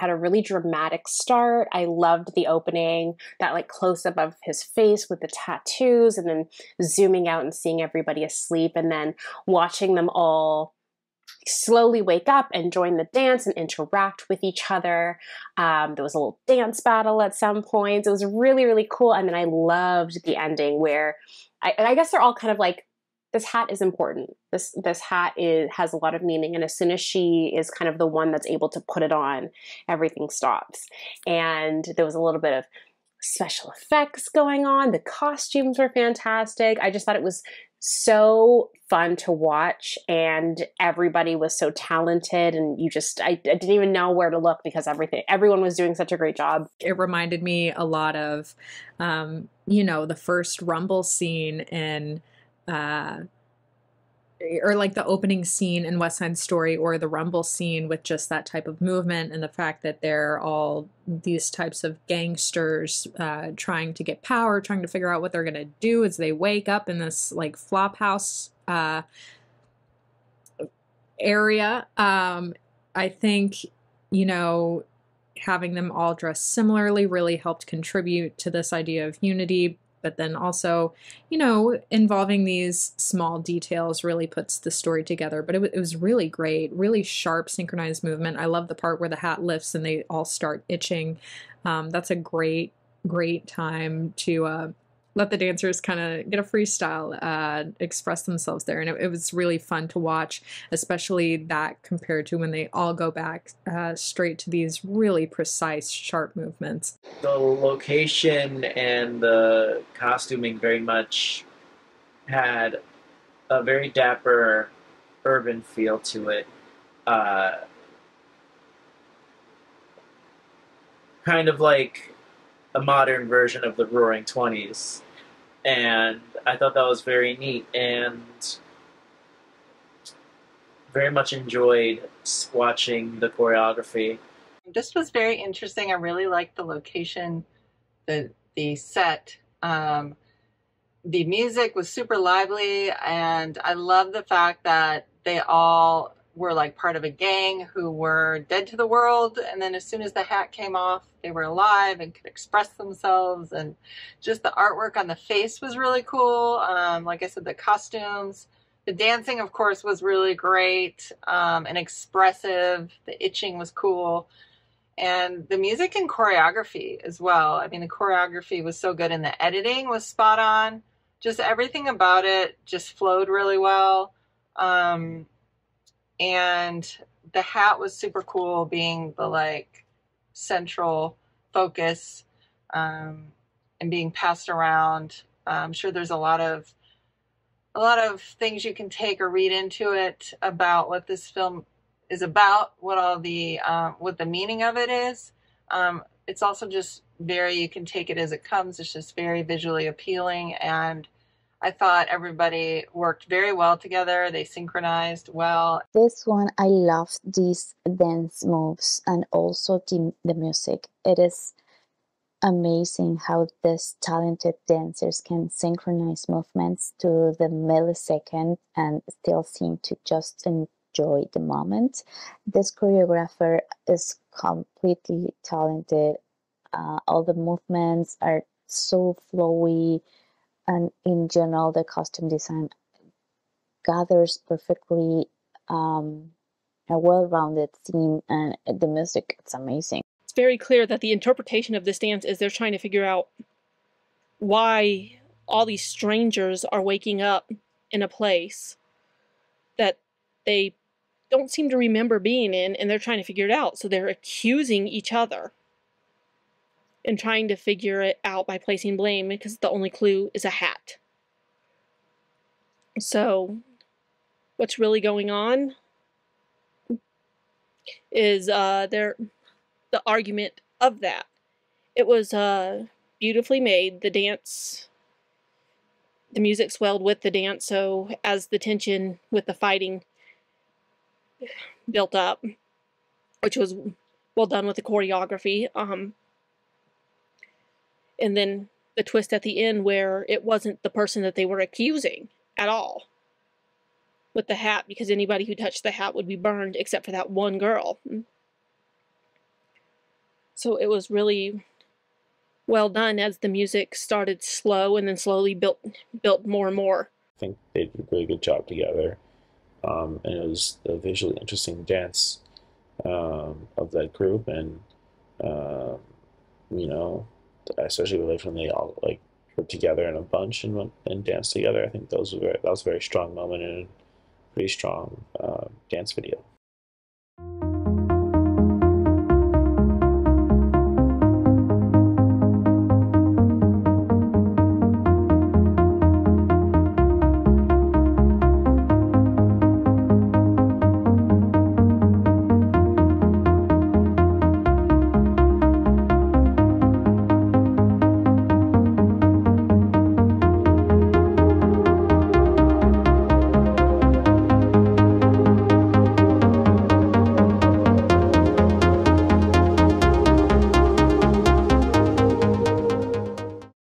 had a really dramatic start. I loved the opening, that like close up of his face with the tattoos, and then zooming out and seeing everybody asleep, and then watching them all slowly wake up and join the dance and interact with each other. There was a little dance battle at some points. It was really, really cool. And then I loved the ending where I guess they're all kind of like, this hat is important. This hat has a lot of meaning. And as soon as she is kind of the one that's able to put it on, everything stops. And there was a little bit of special effects going on. The costumes were fantastic. I just thought it was so fun to watch, and everybody was so talented, and I didn't even know where to look because everyone was doing such a great job. It reminded me a lot of, the first Rumble scene in, or like the opening scene in West Side Story, or the Rumble scene, with just that type of movement and the fact that they're all these types of gangsters trying to get power, trying to figure out what they're going to do as they wake up in this like flop house area. I think, having them all dressed similarly really helped contribute to this idea of unity. But then also, involving these small details really puts the story together. But it was really great, really sharp, synchronized movement. I love the part where the hat lifts and they all start itching. That's a great, great time to let the dancers kind of get a freestyle, express themselves there. And it was really fun to watch, especially that compared to when they all go back straight to these really precise, sharp movements. The location and the costuming very much had a very dapper urban feel to it. Kind of like a modern version of the Roaring '20s, and I thought that was very neat, and very much enjoyed watching the choreography. This was very interesting. I really liked the location, the set. The music was super lively, and I love the fact that they all were like part of a gang who were dead to the world, and then as soon as the hat came off, they were alive and could express themselves. And just the artwork on the face was really cool. Like I said, the costumes, the dancing, of course, was really great and expressive. The itching was cool, and the music and choreography as well. I mean, the choreography was so good, and the editing was spot on. Just everything about it just flowed really well. And the hat was super cool, being the like central focus and being passed around. I'm sure there's a lot of things you can take or read into it about what this film is about, what the meaning of it is. It's also just you can take it as it comes. It's just very visually appealing, and I thought everybody worked very well together. They synchronized well. This one, I loved these dance moves and also the music. It is amazing how these talented dancers can synchronize movements to the millisecond and still seem to just enjoy the moment. This choreographer is completely talented. All the movements are so flowy. And in general, the costume design gathers perfectly a well-rounded theme, and the music, it's amazing. It's very clear that the interpretation of this dance is they're trying to figure out why all these strangers are waking up in a place that they don't seem to remember being in, and they're trying to figure it out. So they're accusing each other and trying to figure it out by placing blame, because the only clue is a hat. So what's really going on is the argument of that. It was beautifully made. The dance, the music swelled with the dance, so as the tension with the fighting built up, which was well done with the choreography. And then the twist at the end where it wasn't the person that they were accusing at all with the hat, because anybody who touched the hat would be burned except for that one girl. So it was really well done as the music started slow and then slowly built more and more. I think they did a really good job together. And it was a visually interesting dance of that group, and um, you know, especially like when they all like were together in a bunch and went and danced together. I think that was a very strong moment and a pretty strong dance video.